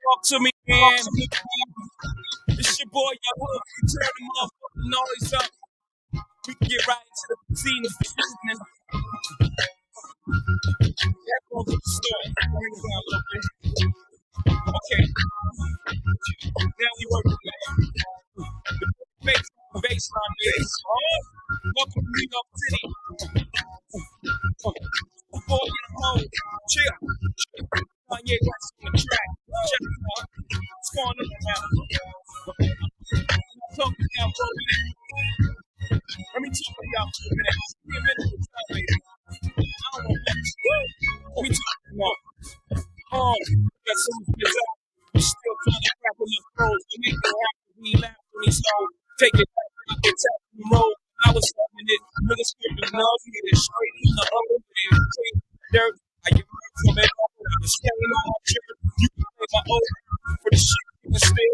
Talk to me, man. It's your boy, Young Hook. Turn the motherfucking noise up. We can get right into the scene this evening. That goes with the story. Bring it down a little bit. Okay. Now we working with it. The baseline is welcome to New York City. Before you know, chill. Kanye West on the track. Check it out. What's going on now? I'm talking now, bro. Let me talk to y'all for a minute. Give me a minute to tell me. I don't know what. Let me talk to y'all. That some kids out. We still trying to crack in the throats. They make me have to be laughed when he's so. Take it back. I get tapped in the road. I was talking it. Niggas screaming love. Get it straight from the other way. Dirt. I get from it. The stain on my shirt. You can play my old for the shit. You can still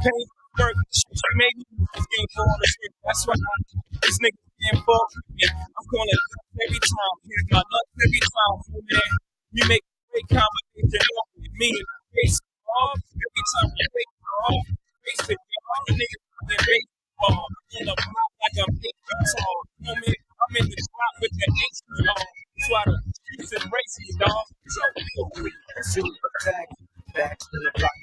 pay work. Shit you made me. This game for all the shit. That's why this nigga can't fall for me. I'm gonna every time. Here's my nuts every time. Man, we make great combination with me and my face off. Every time you wake off, face it. All the niggas playing baseball. In the block like I'm 8 feet tall. You know me? I'm in the drop with the H on. So I the streets and races, dog. So back to the block.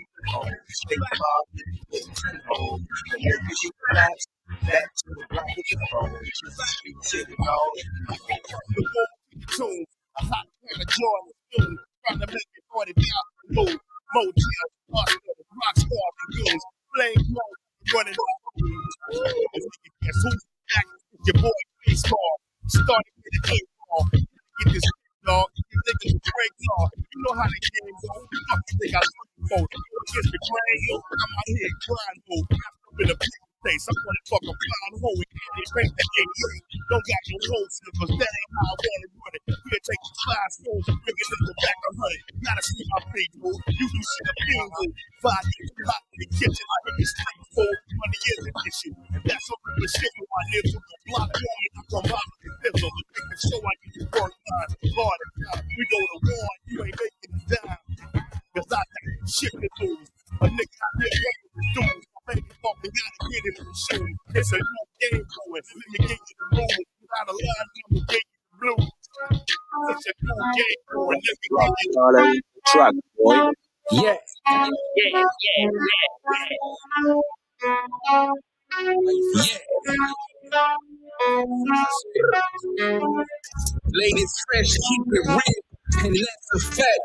Stay involved with the home. Here you relax. Back to the block with the phone. Shit, dog. Tune, a hot can of joy in the spoon, trying to make it 40 down the moon. Motel, hospital, rock stars and goons, flame clothes, running off. Guess who's back? It's your boy Baseball. Starting with the 8 ball. Get this dog, you niggas break law. You know how the game go. Fuck you think I'm looking for? Against the grain, I'm out here grind mode. I'm in a big place. I'm gonna fuck a blind hole. We can't break the 8. Don't got no holes in it, cause that ain't how I wanna run it. We'll take the 5 souls and bring it in the back of 100. Gotta see my big move. You can see the bingo. 5 years hot in the kitchen. I make it straight full. Money is an issue. And that's what the shit when I live with the block woman. I come out with the pistol. Make the show I get to work on. Hard and time. We go to war. You ain't making it down. Cause I got shit to lose. A nigga out there working with dudes. Baby fucking gotta get in the shoe. It's a new game going. Let me get you the rules. Without a line, I'm gonna get you the blues. It's a new game going. Let me get you the All that track, boy. yeah. Lady fresh, keep it real, and that's a fact.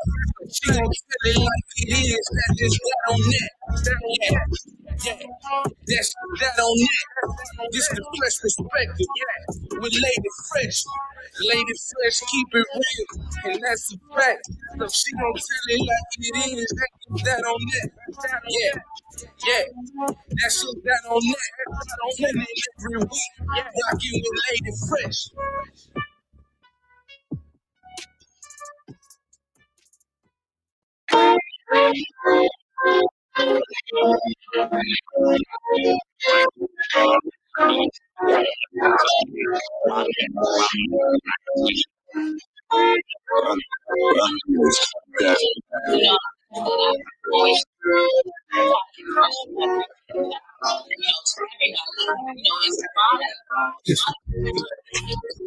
She gon' tell it like it is, not just that on that. Yeah, that's that on that. This the fresh perspective, yeah. With Lady Fresh. Lady Fresh, keep it real, and that's a fact. So she gon' tell it like it is, that on that. Yeah, that's that on that. Tune in every week, rocking with Lady Fresh.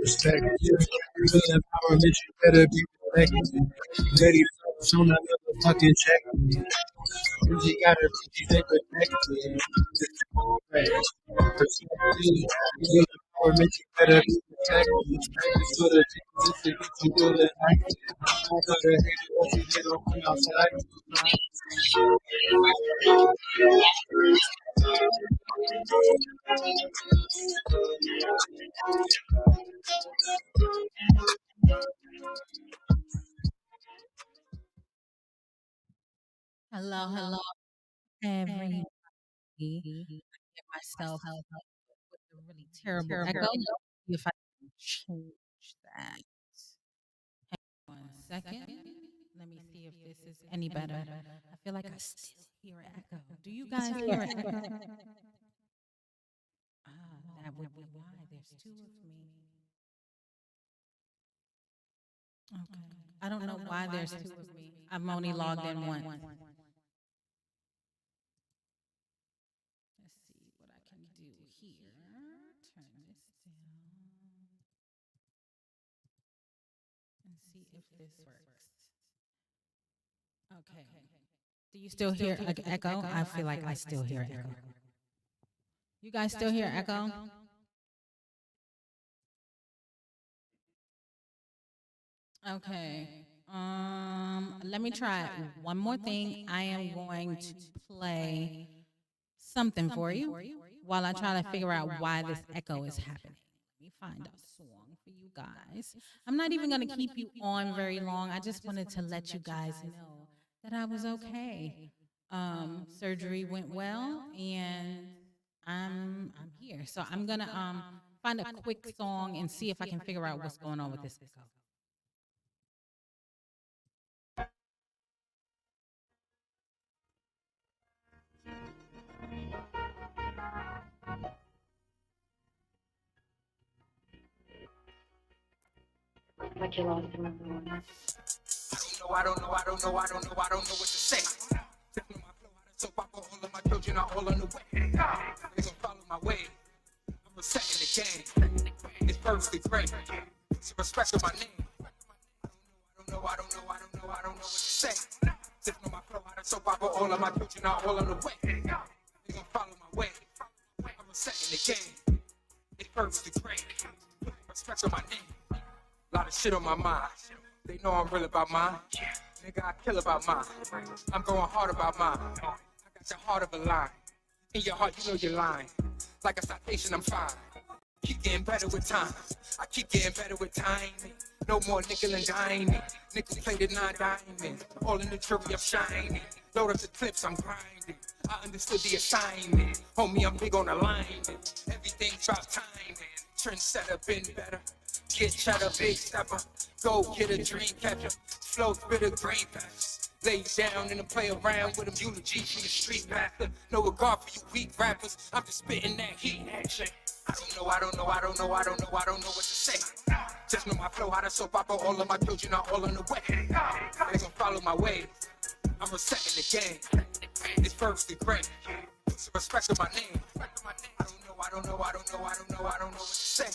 Respect. Real empowerment, you better be respected. Ready to soon another fucking check. You gotta be protected. Real empowerment, you better be protected. Respect for the things that you do that I gotta hate it, what you did on the outside. Hello, hello, everybody. Get myself with a really terrible echo. See if I can change that. 1 second. Let me see if this is any better. I feel like I still hear an echo. Do you guys hear an echo? That would be why. There's two of me. Okay. I don't know why there's two of me. I'm only logged in once. see if this works. Okay. Do you still hear echo? I feel like I still hear echo. You guys still hear echo? Okay. Let me try one more thing. I am going to play something for you while I try to figure out why this echo is happening. Let me find a song for you guys. I'm not even going to keep you on very long. I just wanted to let you guys know that I was okay. Surgery went well, and I'm here. So I'm gonna find a quick song and see if I can figure out what's going on with this echo. Like you lost him. I don't know what to say. Definitely my flow, how to soap opera, all of my children are all on the way. They gon' follow my way. I'm resetting the game. It's perfectly great. So respect to my name. I don't know what to say. Definitely my flow, how to soap opera, all of my children are all on the way. They gon' follow my way. I'm resetting the game. It's perfectly great. Respect to my name. Lot of shit on my mind. They know I'm real about mine. Nigga, I kill about mine. I'm going hard about mine. I got the heart of a lion. In your heart, you know you're lying. Like a citation, I'm fine. Keep getting better with time. I keep getting better with time. No more nickel and diming. Nickel plated 9 diamonds. All in the jury, I'm shining. Load up the clips, I'm grinding. I understood the assignment. Homie, I'm big on alignment. Everything's about timing. Trendsetter, been better. Get cheddar, big stepper. Go get a dream catcher. Flow bitter green patches. Lay down and play around with them eulogies from the street pastor. No regard for you weak rappers. I'm just spitting that heat action. I don't know what to say. Just know my flow, how to soap opera, all of my children are all on the way. They gon' follow my ways. I'm resetting the game. It's perfectly great. So respect to my name. I don't know what to say.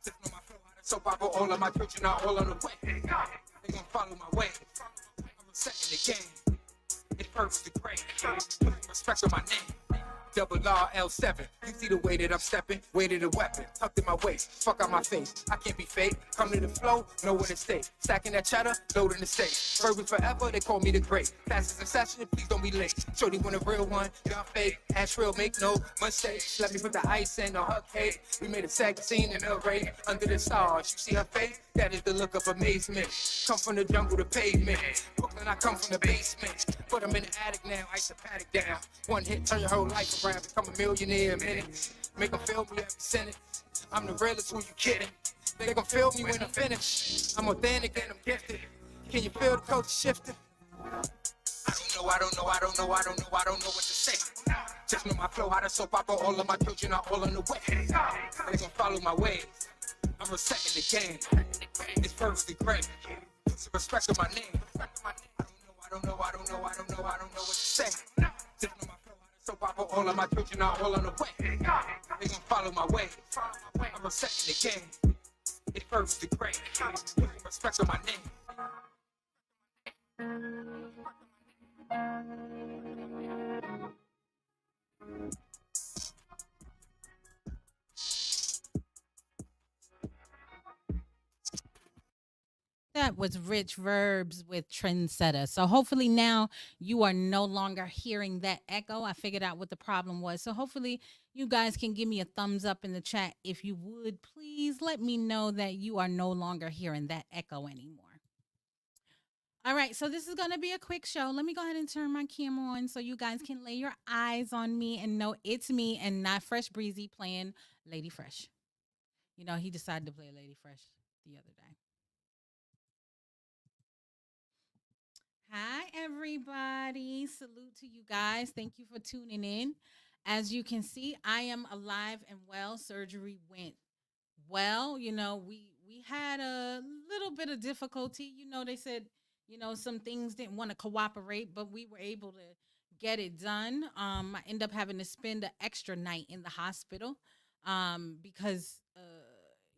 Just know my flow, how to soap opera, all of my children are all on the way. They gon' follow my way. I'm resetting the game. It's perfectly great. Respect to my name. Double R L7. You see the way that I'm stepping, weighted a weapon, tucked in my waist, fuck out my face. I can't be fake. Come to the flow, know where to stay. Stacking that cheddar, loading the safe. Verbal forever, they call me the great. Fastest in session, please don't be late. Shorty want a real one, y'all fake. Ash real, make no mistakes. Let me put the ice in on her cake. We made a second scene in a raid. Under the stars, you see her face? That is the look of amazement. Come from the jungle to pavement. Brooklyn, I come from the basement. But I'm in the attic now, ice the paddock down. One hit, turn your whole life around. Become a millionaire in minutes. Make them feel me every sentence. I'm the realest, who you kidding? They gon' feel me when I'm finished. I'm authentic and I'm gifted. Can you feel the culture shifting? I don't know what to say. Just know my flow, how to soap opera, all of my children are all on the way. They gon' follow my ways. I'm resetting the game. It's perfectly great. So respect to my name. I don't know what to say. Just know my flow, how to soap opera, all of my children are all on the way. They gon' follow my way. I'm resetting the game. It's perfectly great. Respect to my name. That was Rich Verbs with Trendsetter. So hopefully now you are no longer hearing that echo. I figured out what the problem was. So hopefully you guys can give me a thumbs up in the chat. If you would, please let me know that you are no longer hearing that echo anymore. All right, so this is going to be a quick show. Let me go ahead and turn my camera on so you guys can lay your eyes on me and know it's me and not Fresh Breezy playing Lady Fresh. You know, he decided to play Lady Fresh the other day. Hi, everybody. Salute to you guys. Thank you for tuning in. As you can see, I am alive and well. Surgery went well. You know, we had a little bit of difficulty. You know, they said, you know, some things didn't want to cooperate, but we were able to get it done. I end up having to spend an extra night in the hospital because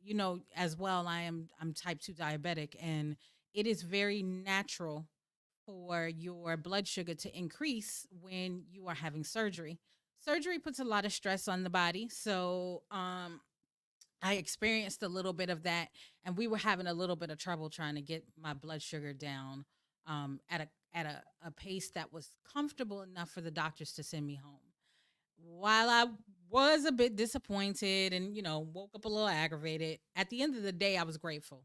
you know, as well, I'm type 2 diabetic, and it is very natural for your blood sugar to increase when you are having surgery. Surgery puts a lot of stress on the body. So, I experienced a little bit of that, and we were having a little bit of trouble trying to get my blood sugar down at a pace that was comfortable enough for the doctors to send me home. While I was a bit disappointed and woke up a little aggravated, at the end of the day, I was grateful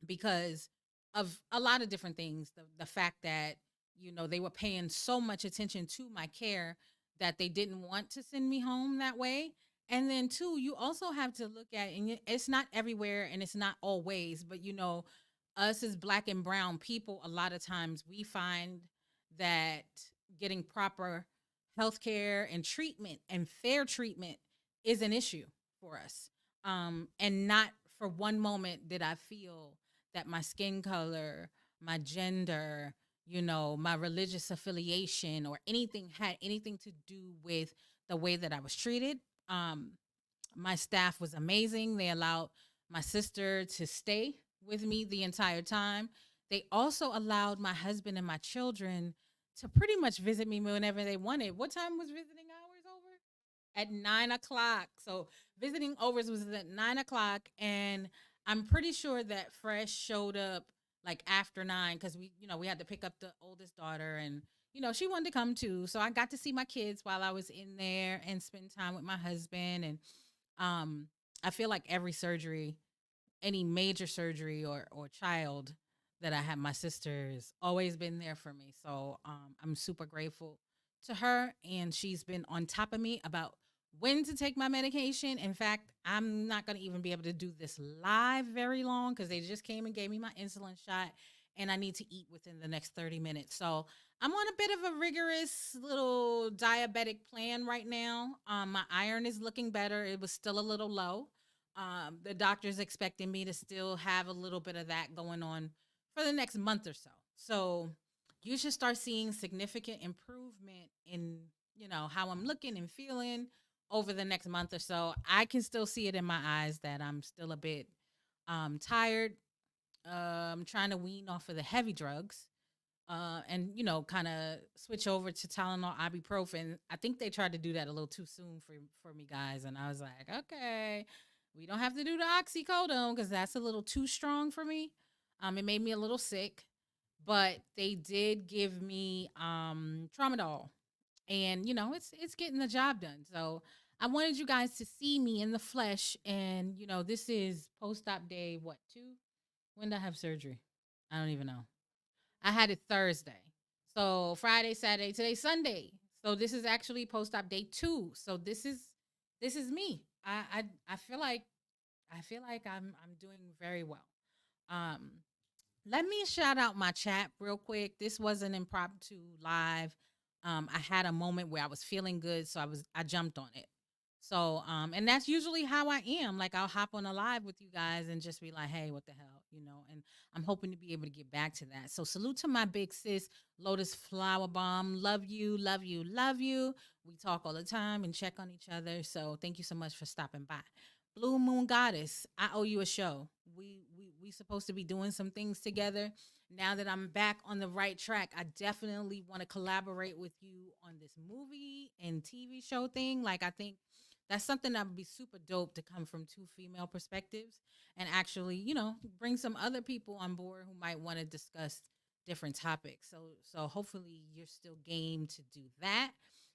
because of a lot of different things. The fact that they were paying so much attention to my care that they didn't want to send me home that way. And then two, you also have to look at, and it's not everywhere and it's not always, but us as black and brown people, a lot of times we find that getting proper health care and treatment and fair treatment is an issue for us. And not for one moment did I feel that my skin color, my gender, my religious affiliation or anything had anything to do with the way that I was treated. Um, my staff was amazing. They allowed my sister to stay with me the entire time. They also allowed my husband and my children to pretty much visit me whenever they wanted. What time was visiting hours over? At 9 o'clock. So visiting overs was at 9 o'clock, and I'm pretty sure that Fresh showed up like after 9 because we had to pick up the oldest daughter, and she wanted to come too. So I got to see my kids while I was in there and spend time with my husband. And um, I feel like every surgery, any major surgery or child that I had, my sister has always been there for me. So I'm super grateful to her, and she's been on top of me about when to take my medication. In fact, I'm not going to even be able to do this live very long because they just came and gave me my insulin shot, and I need to eat within the next 30 minutes. So I'm on a bit of a rigorous little diabetic plan right now. My iron is looking better. It was still a little low. The doctor's expecting me to still have a little bit of that going on for the next month or so. So you should start seeing significant improvement in, how I'm looking and feeling over the next month or so. I can still see it in my eyes that I'm still a bit tired. Trying to wean off of the heavy drugs. And kind of switch over to Tylenol, ibuprofen. I think they tried to do that a little too soon for me guys, and I was like, okay, we don't have to do the oxycodone because that's a little too strong for me. It made me a little sick, but they did give me tramadol, and it's getting the job done. So I wanted you guys to see me in the flesh, and this is post-op day what 2? When did I have surgery? I don't even know. I had it Thursday. So Friday, Saturday, today, Sunday. So this is actually post-op day 2. So this is me. I feel like I'm doing very well. Um Let me shout out my chat real quick. This was an impromptu live. I had a moment where I was feeling good, so I jumped on it. So and that's usually how I am. Like I'll hop on a live with you guys and just be like, hey, what the hell? And I'm hoping to be able to get back to that. So salute to my big sis, Lotus Flower Bomb. Love you, love you, love you. We talk all the time and check on each other. So thank you so much for stopping by. Blue Moon Goddess, I owe you a show. We supposed to be doing some things together. Now that I'm back on the right track, I definitely want to collaborate with you on this movie and TV show thing. Like I think that's something that would be super dope to come from two female perspectives and actually, bring some other people on board who might want to discuss different topics. So hopefully you're still game to do that.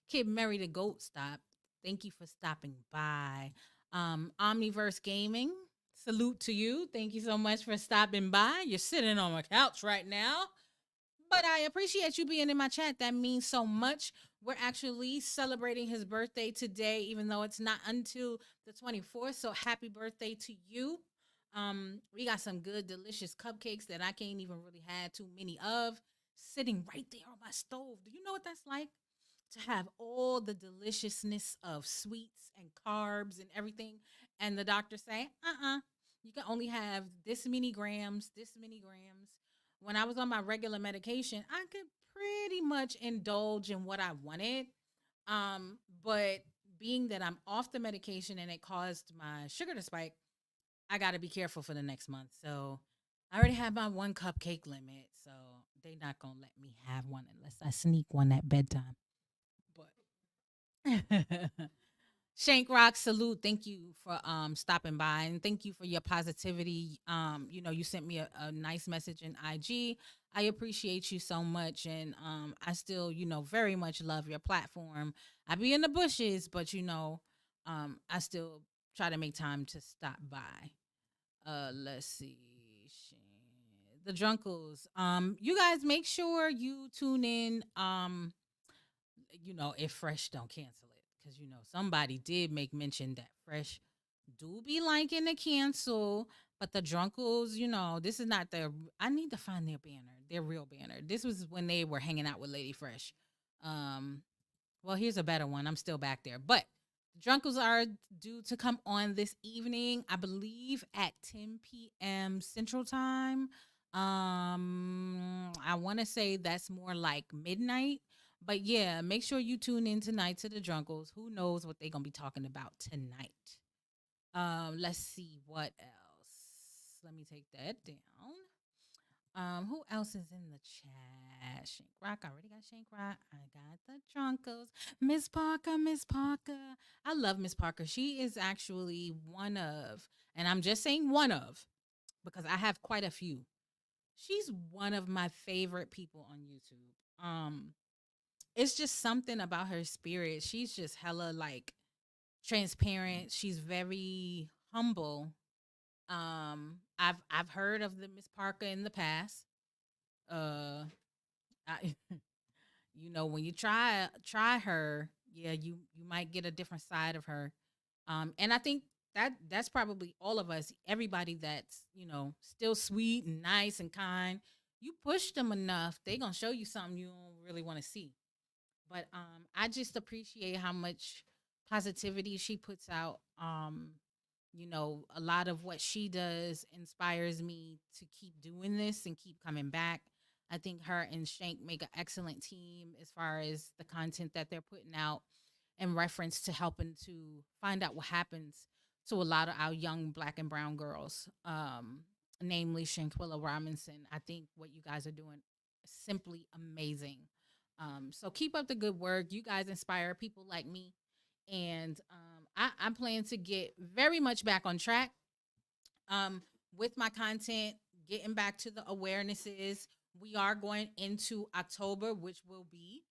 Kid Mary the Goat Stop. Thank you for stopping by. Omniverse Gaming, salute to you. Thank you so much for stopping by. You're sitting on my couch right now, but I appreciate you being in my chat. That means so much. We're actually celebrating his birthday today, even though it's not until the 24th. So happy birthday to you. We got some good, delicious cupcakes that I can't even really have too many of sitting right there on my stove. Do you know what that's like? To have all the deliciousness of sweets and carbs and everything. And the doctor say, you can only have this many grams, this many grams. When I was on my regular medication, I could pretty much indulge in what I wanted. But being that I'm off the medication and it caused my sugar to spike, I got to be careful for the next month. So I already have my one cupcake limit, so they not gonna let me have one unless I sneak one at bedtime. But Shank Rock, salute. Thank you for stopping by and thank you for your positivity. You sent me a nice message in IG. I appreciate you so much and I still, very much love your platform. I be in the bushes, but I still try to make time to stop by. Let's see. The Drunkles. You guys make sure you tune in. If Fresh don't cancel it. Because somebody did make mention that Fresh do be liking to cancel. But the Drunkles, this is not their I need to find their banner, their real banner. This was when they were hanging out with Lady Fresh. Um, well, here's a better one. I'm still back there. But the Drunkles are due to come on this evening, I believe at 10 p.m. Central Time. I want to say that's more like midnight. But yeah, make sure you tune in tonight to the Drunkles. Who knows what they're gonna be talking about tonight? Let's see what else. Let me take that down. Who else is in the chat? Shank Rock. I already got Shank Rock. I got the Drunkles. Miss Parker, Miss Parker. I love Miss Parker. She is actually one of, and I'm just saying one of, because I have quite a few. She's one of my favorite people on YouTube. It's just something about her spirit. She's just hella like transparent. She's very humble. I've heard of the Miss Parker in the past. Uh, I, when you try her, yeah, you might get a different side of her. And I think that's probably all of us. Everybody that's still sweet and nice and kind. You push them enough, they gonna show you something you don't really want to see. But I just appreciate how much positivity she puts out. A lot of what she does inspires me to keep doing this and keep coming back. I think her and Shank make an excellent team as far as the content that they're putting out in reference to helping to find out what happens to a lot of our young black and brown girls, namely Shanquilla Robinson. I think what you guys are doing is simply amazing. So keep up the good work. You guys inspire people like me. And I plan to get very much back on track with my content, getting back to the awarenesses. We are going into October, which will be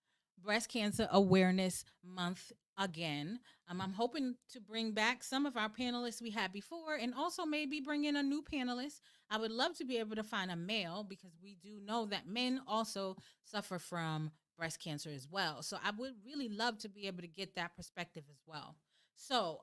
Breast Cancer Awareness Month again. I'm hoping to bring back some of our panelists we had before and also maybe bring in a new panelist. I would love to be able to find a male because we do know that men also suffer from breast cancer as well. So I would really love to be able to get that perspective as well. So,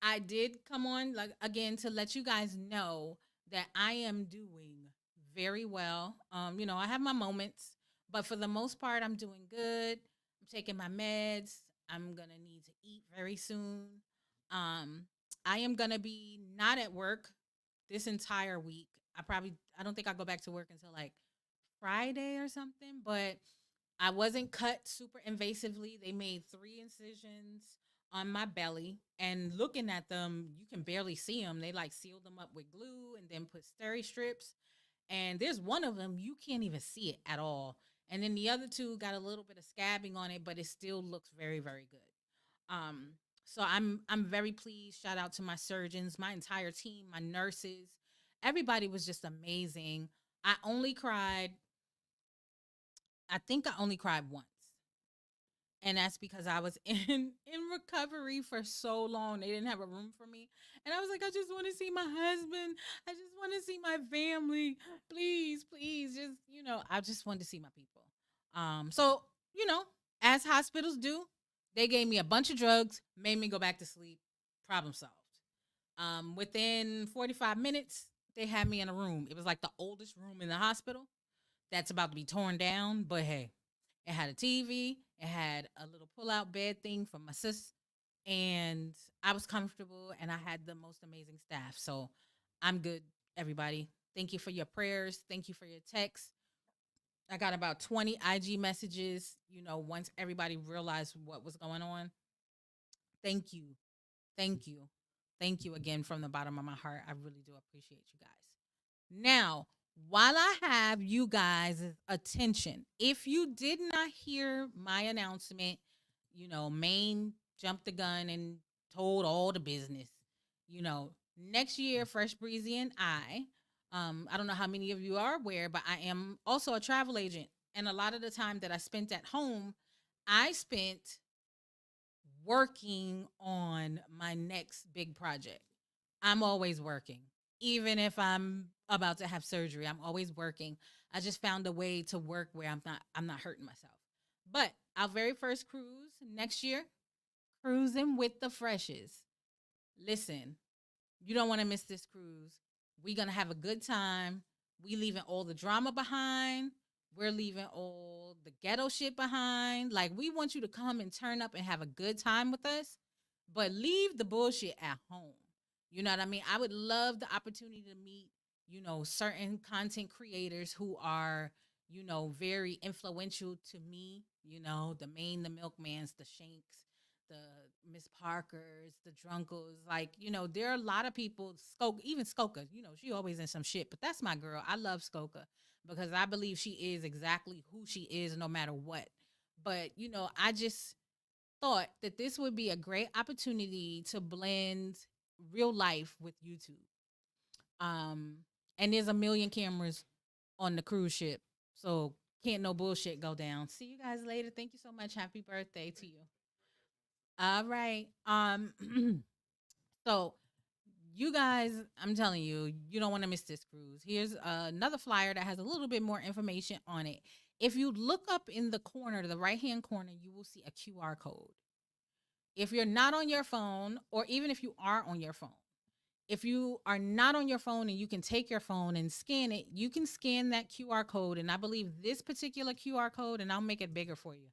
I did come on like again to let you guys know that I am doing very well. I have my moments, but for the most part, I'm doing good. I'm taking my meds. I'm gonna need to eat very soon. Um, I am gonna be not at work this entire week. I don't think I'll go back to work until like Friday or something, but I wasn't cut super invasively. They made 3 incisions on my belly, and looking at them, you can barely see them. They like sealed them up with glue and then put steri strips. And there's one of them you can't even see it at all. And then the other two got a little bit of scabbing on it, but it still looks very, very good. So I'm very pleased. Shout out to my surgeons, my entire team, my nurses. Everybody was just amazing. I only cried I think I only cried once. And that's because I was in recovery for so long. They didn't have a room for me. And I was like, I just want to see my husband. I just want to see my family. Please, please, I just wanted to see my people. So, you know, as hospitals do, they gave me a bunch of drugs, made me go back to sleep. Problem solved. Within 45 minutes, they had me in a room. It was like the oldest room in the hospital that's about to be torn down. But hey, it had a TV. It had a little pull-out bed thing for my sis, and I was comfortable. And I had the most amazing staff. So I'm good, everybody. Thank you for your prayers. Thank you for your texts. I got about 20 IG messages. Once everybody realized what was going on. Thank you, thank you, thank you again from the bottom of my heart. I really do appreciate you guys. Now, while I have you guys' attention, if you did not hear my announcement, Maine jumped the gun and told all the business. Next year, Fresh Breezy and I don't know how many of you are aware, but I am also a travel agent. And a lot of the time that I spent at home, I spent working on my next big project. I'm always working. Even if I'm about to have surgery, I'm always working. I just found a way to work where I'm not hurting myself. But our very first cruise next year, cruising with the freshes. Listen, you don't want to miss this cruise. We're gonna have a good time. We leaving all the drama behind. We're leaving all the ghetto shit behind. Like we want you to come and turn up and have a good time with us, but leave the bullshit at home. You know what I mean? I would love the opportunity to meet, certain content creators who are, very influential to me. The Maine, the Milkmans, the Shanks, the Miss Parkers, the Drunkles. Like, there are a lot of people, even Skoka, she always in some shit, but that's my girl. I love Skoka because I believe she is exactly who she is no matter what. But, I just thought that this would be a great opportunity to blend real life with YouTube. Um, and there's a million cameras on the cruise ship. So can't no bullshit go down. See you guys later. Thank you so much. Happy birthday to you. All right. So you guys, I'm telling you, you don't want to miss this cruise. Here's another flyer that has a little bit more information on it. If you look up in the corner, the right hand corner, you will see a QR code. If you're not on your phone, or even if you are on your phone, if you are not on your phone and you can take your phone and scan it, you can scan that QR code. And I believe this particular QR code, and I'll make it bigger for you.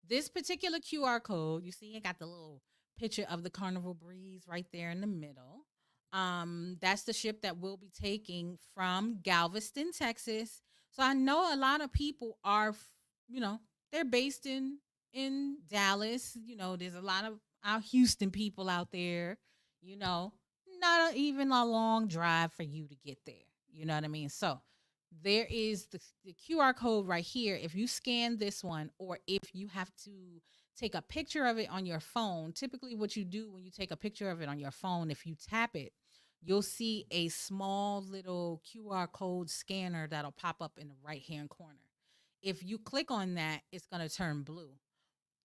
This particular QR code, you see, it got the little picture of the Carnival Breeze right there in the middle. That's the ship that we'll be taking from Galveston, Texas. So I know a lot of people are, they're based in Dallas. There's a lot of our Houston people out there. Even a long drive for you to get there. You know what I mean? So there is the QR code right here. If you scan this one, or if you have to take a picture of it on your phone, typically what you do when you take a picture of it on your phone, if you tap it, you'll see a small little QR code scanner that'll pop up in the right hand corner. If you click on that, it's going to turn blue.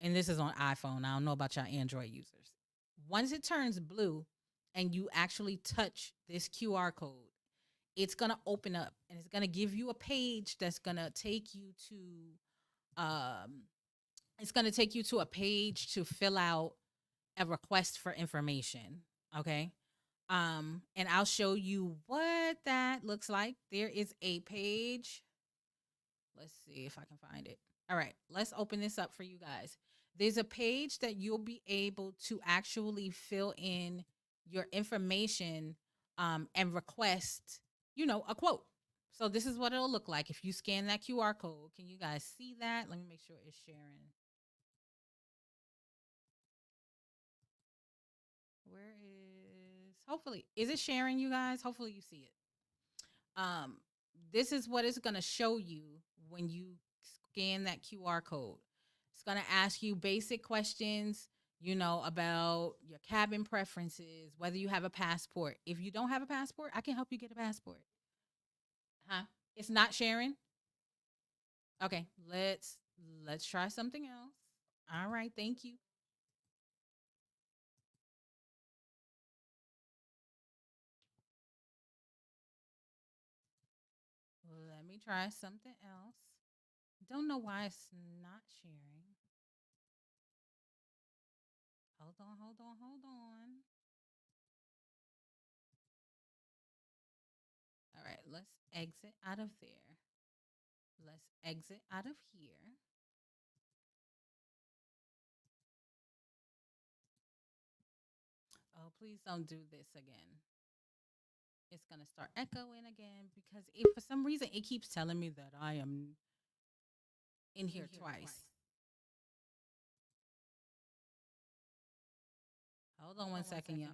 And this is on iPhone. I don't know about y'all Android users. Once it turns blue and you actually touch this QR code, it's going to open up and it's going to give you a page that's going to take you to a page to fill out a request for information. Okay. And I'll show you what that looks like. There is a page. Let's see if I can find it. All right, let's open this up for you guys. There's a page that you'll be able to actually fill in your information and request, a quote. So this is what it'll look like if you scan that QR code. Can you guys see that? Let me make sure it's sharing. Where is hopefully is it sharing, you guys? Hopefully you see it. Um, this is what it's gonna show you when you scan that QR code. It's gonna ask you basic questions, about your cabin preferences, whether you have a passport. If you don't have a passport, I can help you get a passport. Huh? It's not sharing. Okay, let's try something else. All right, thank you. Let me try something else. Don't know why it's not sharing. Hold on, hold on, hold on. All right, let's exit out of there. Let's exit out of here. Oh, please don't do this again. It's going to start echoing again because if for some reason it keeps telling me that I am in here twice. Hold on one second, y'all.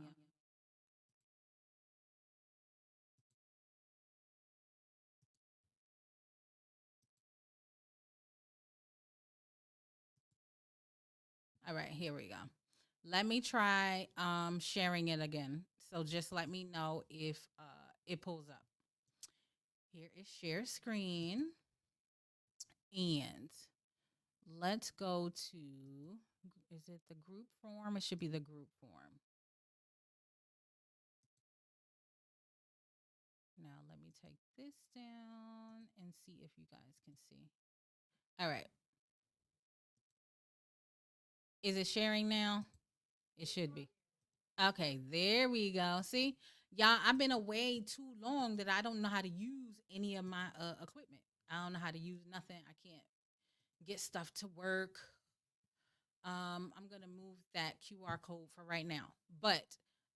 All right, here we go. Let me try sharing it again. So just let me know if it pulls up. Here is share screen. And let's go to, is it the group form? It should be the group form. Now let me take this down and see if you guys can see. All right. Is it sharing now? It should be. Okay, there we go. See, y'all, I've been away too long that I don't know how to use any of my equipment. I don't know how to use nothing. I can't get stuff to work. I'm gonna move that QR code for right now. But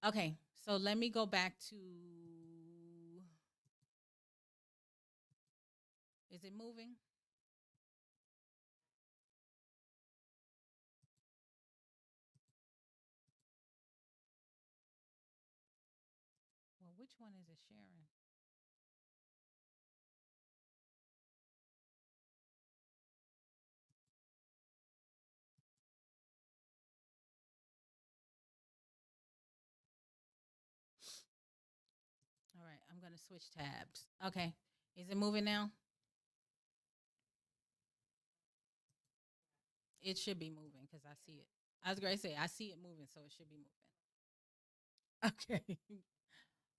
okay, so let me go back to. Is it moving? Well, which one is it sharing? All right, I'm gonna switch tabs. Okay, is it moving now? It should be moving because I see it. I was going to say I see it moving, so it should be moving. Okay.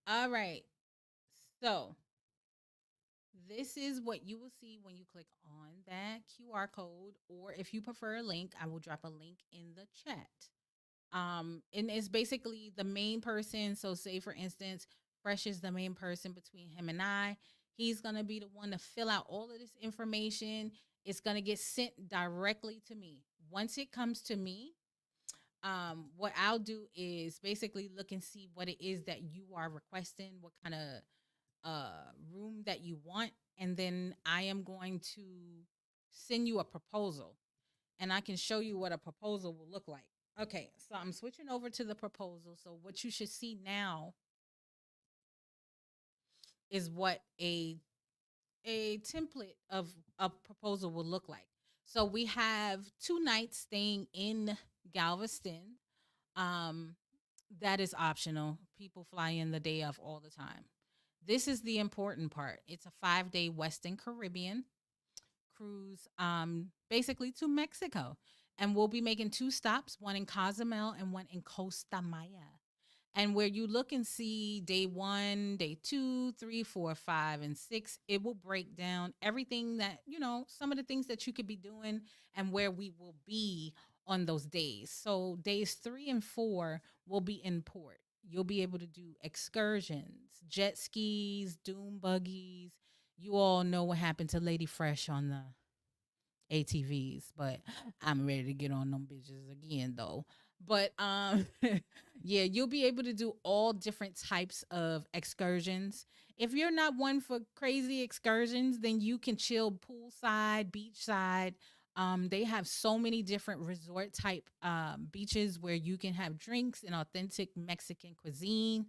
All right. So this is what you will see when you click on that QR code, or if you prefer a link, I will drop a link in the chat. And it's basically the main person. So, say for instance, Fresh is the main person between him and I. He's gonna be the one to fill out all of this information. It's gonna get sent directly to me. Once it comes to me, what I'll do is basically look and see what it is that you are requesting, what kind of room that you want, and then I am going to send you a proposal, and I can show you what a proposal will look like. Okay, so I'm switching over to the proposal. So what you should see now is what a template of a proposal will look like. So we have 2 nights staying in Galveston. Um, that is optional. People fly in the day of all the time. This is the important part. It's a 5-day Western Caribbean cruise, basically to Mexico. And we'll be making 2 stops, one in Cozumel and one in Costa Maya. And where you look and see day 1, day 2, 3, 4, 5, and 6, it will break down everything that, some of the things that you could be doing and where we will be on those days. So days 3 and 4 will be in port. You'll be able to do excursions, jet skis, doom buggies. You all know what happened to Lady Fresh on the ATVs, but I'm ready to get on them bitches again though. But yeah, you'll be able to do all different types of excursions. If you're not one for crazy excursions, then you can chill poolside, beachside. They have so many different resort type beaches where you can have drinks and authentic Mexican cuisine.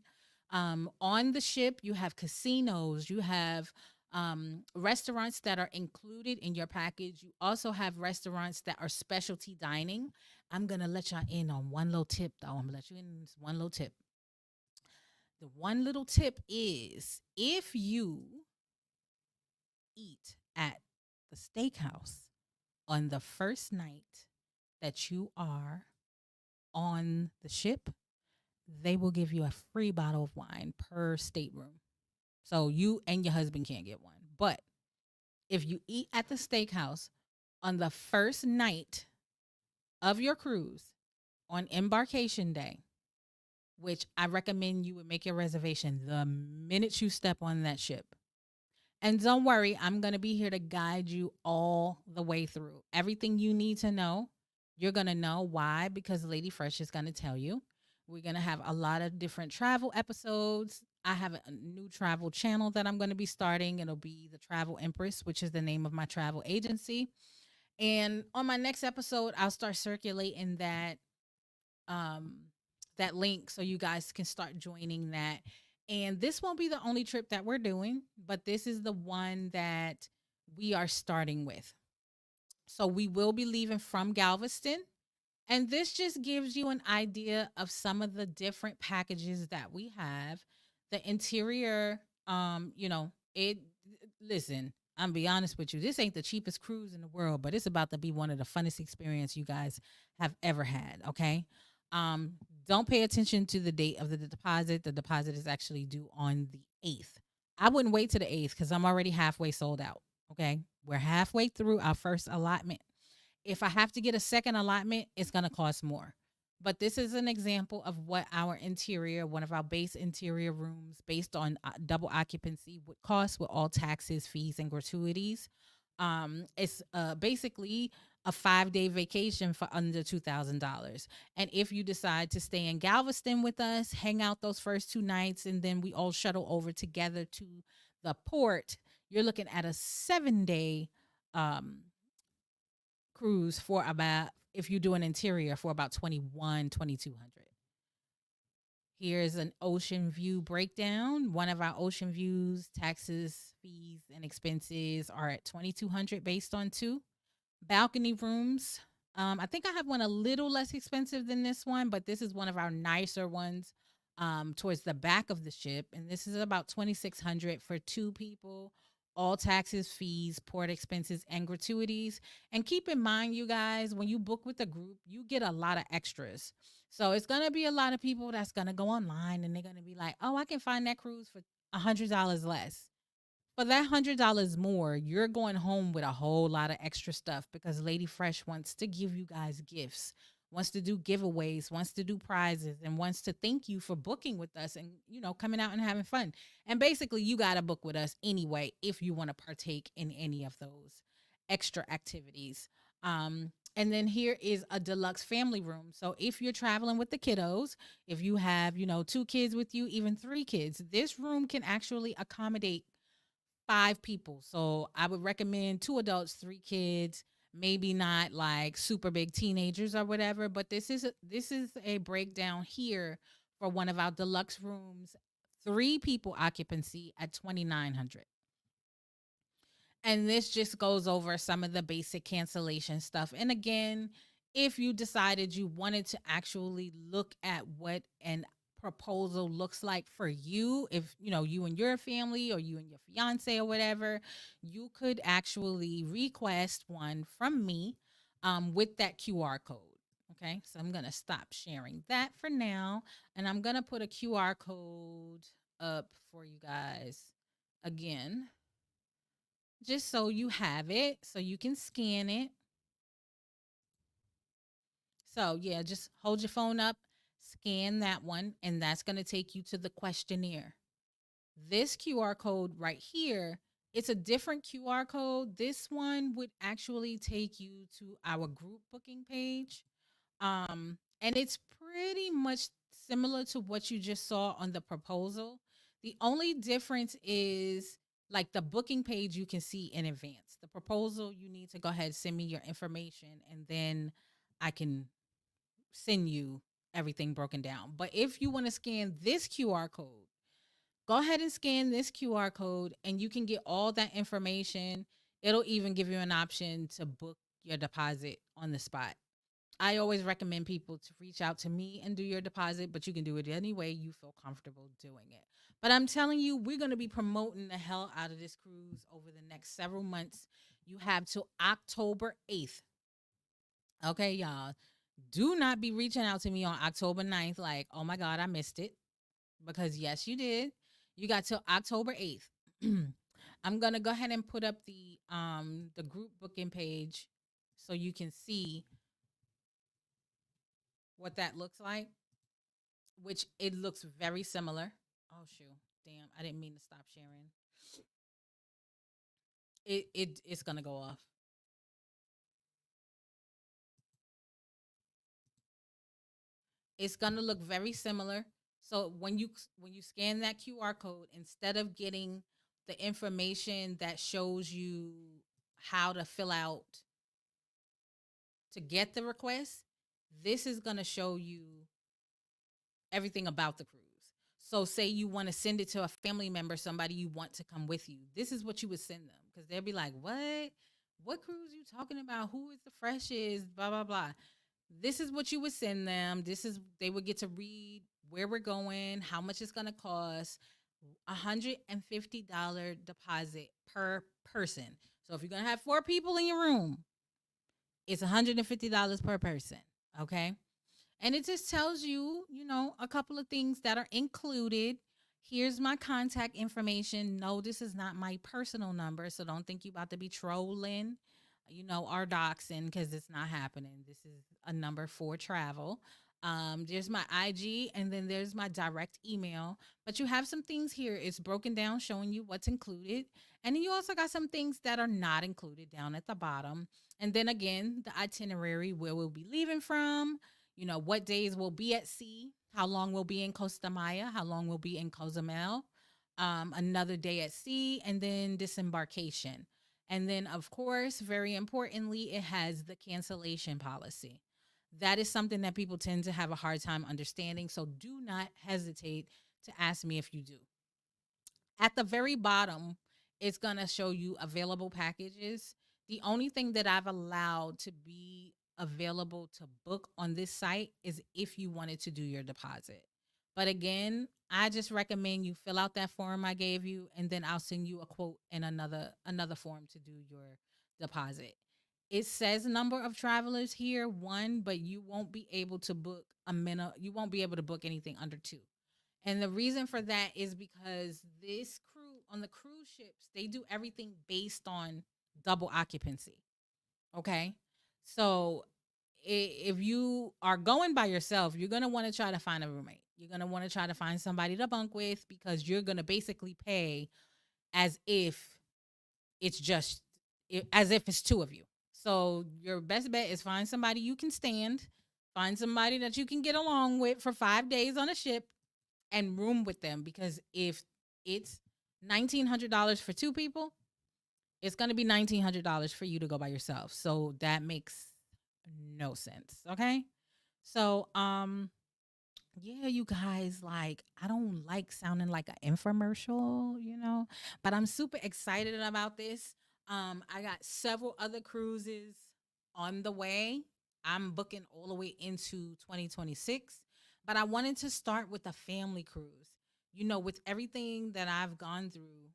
On the ship, you have casinos, you have restaurants that are included in your package. You also have restaurants that are specialty dining. I'm going to let y'all in on one little tip, though. I'm going to let you in on this one little tip. The one little tip is if you eat at the steakhouse on the first night that you are on the ship, they will give you a free bottle of wine per stateroom. So you and your husband can't get one. But if you eat at the steakhouse on the first night of your cruise on embarkation day, which I recommend you would make your reservation the minute you step on that ship. And don't worry, I'm going to be here to guide you all the way through. Everything you need to know, you're going to know. Why? Because Lady Fresh is going to tell you. We're going to have a lot of different travel episodes. I have a new travel channel that I'm going to be starting. It'll be the Travel Empress, which is the name of my travel agency. And on my next episode, I'll start circulating that link so you guys can start joining that. And this won't be the only trip that we're doing, but this is the one that we are starting with. So we will be leaving from Galveston And this just gives you an idea of some of the different packages that we have. The interior, it listen, I'm be honest with you. This ain't the cheapest cruise in the world, but it's about to be one of the funnest experience you guys have ever had. Okay. Um, don't pay attention to the date of the deposit. The deposit is actually due on the 8th. I wouldn't wait to the 8th because I'm already halfway sold out. Okay. We're halfway through our first allotment. If I have to get a second allotment, it's going to cost more. But this is an example of what our interior, one of our base interior rooms, based on double occupancy, would cost with all taxes, fees, and gratuities. It's basically a 5-day vacation for under $2,000. And if you decide to stay in Galveston with us, hang out those first 2 nights, and then we all shuttle over together to the port, you're looking at a 7-day um, cruise for about, if you do an interior, for about 2,200. Here's an ocean view breakdown. One of our ocean views, taxes, fees, and expenses are at 2,200 based on two balcony rooms. I think I have one a little less expensive than this one, but this is one of our nicer ones towards the back of the ship, and this is about 2,600 for two people. All taxes, fees, port expenses, and gratuities. And keep in mind, you guys, when you book with a group, you get a lot of extras. So it's gonna be a lot of people that's gonna go online and they're gonna be like, "Oh, I can find that cruise for $100 less." For that $100 more, you're going home with a whole lot of extra stuff because Lady Fresh wants to give you guys gifts, wants to do giveaways, wants to do prizes, and wants to thank you for booking with us and, coming out and having fun. And basically, you got to book with us anyway if you want to partake in any of those extra activities. And then here is a deluxe family room. So if you're traveling with the kiddos, if you have, 2 kids with you, even 3 kids, this room can actually accommodate 5 people. So I would recommend 2 adults, 3 kids, maybe not like super big teenagers or whatever, but this is a breakdown here for one of our deluxe rooms, 3 people occupancy at 2,900. And this just goes over some of the basic cancellation stuff. And again, if you decided you wanted to actually look at what an proposal looks like for you, if you and your family or you and your fiance or whatever, you could actually request one from me with that QR code. Okay, so I'm gonna stop sharing that for now, and I'm gonna put a QR code up for you guys again, just so you have it, so you can scan it. So, yeah, just hold your phone up, scan that one, and that's going to take you to the questionnaire. This QR code right here, it's a different QR code. This one would actually take you to our group booking page. And it's pretty much similar to what you just saw on the proposal. The only difference is like the booking page you can see in advance. The proposal, you need to go ahead, send me your information, and then I can send you everything broken down. But if you want to scan this QR code, go ahead and scan this QR code and you can get all that information. It'll even give you an option to book your deposit on the spot. I always recommend people to reach out to me and do your deposit, but you can do it any way you feel comfortable doing it. But I'm telling you, we're going to be promoting the hell out of this cruise over the next several months. You have till October 8th. Okay, y'all. Do not be reaching out to me on October 9th like, oh my God, I missed it. Because yes, you did. You got till October 8th. I'm gonna go ahead and put up the group booking page so you can see what that looks like, which it looks very similar. Oh shoot. Damn, I didn't mean to stop sharing. It's gonna go off. It's gonna look very similar. So when you scan that QR code, instead of getting the information that shows you how to fill out to get the request, this is gonna show you everything about the cruise. So say you want to send it to a family member, somebody you want to come with you. This is what you would send them because they'll be like, "What? What cruise you talking about? Who is the freshest? Blah blah blah." This is what you would send them. This is they would get to read where we're going, how much it's gonna cost, $150 deposit per person. So if you're gonna have 4 people in your room, it's $150 per person. Okay. And it just tells you, a couple of things that are included. Here's my contact information. No, this is not my personal number. So don't think you about to be trolling, our doxing, because it's not happening. This is a number for travel. There's my IG, and then there's my direct email. But you have some things here. It's broken down, showing you what's included. And then you also got some things that are not included down at the bottom. And then again, the itinerary, where we'll be leaving from, what days we'll be at sea, how long we'll be in Costa Maya, how long we'll be in Cozumel, another day at sea, and then disembarkation. And then, of course, very importantly, it has the cancellation policy. That is something that people tend to have a hard time understanding. So do not hesitate to ask me if you do. At the very bottom, it's going to show you available packages. The only thing that I've allowed to be available to book on this site is if you wanted to do your deposit. But again, I just recommend you fill out that form I gave you, and then I'll send you a quote and another form to do your deposit. It says number of travelers here, one, but you won't be able to book you won't be able to book anything under two. And the reason for that is because this crew on the cruise ships, they do everything based on double occupancy. Okay. So if you are going by yourself, you're going to want to try to find a roommate. You're going to want to try to find somebody to bunk with, because you're going to basically pay as if as if it's two of you. So your best bet is find somebody you can stand, find somebody that you can get along with for 5 days on a ship, and room with them. Because if it's $1,900 for 2 people, it's going to be $1,900 for you to go by yourself. So that makes no sense. Okay. So, yeah, you guys, like, I don't like sounding like an infomercial, but I'm super excited about this. I got several other cruises on the way. I'm booking all the way into 2026, but I wanted to start with a family cruise. With everything that I've gone through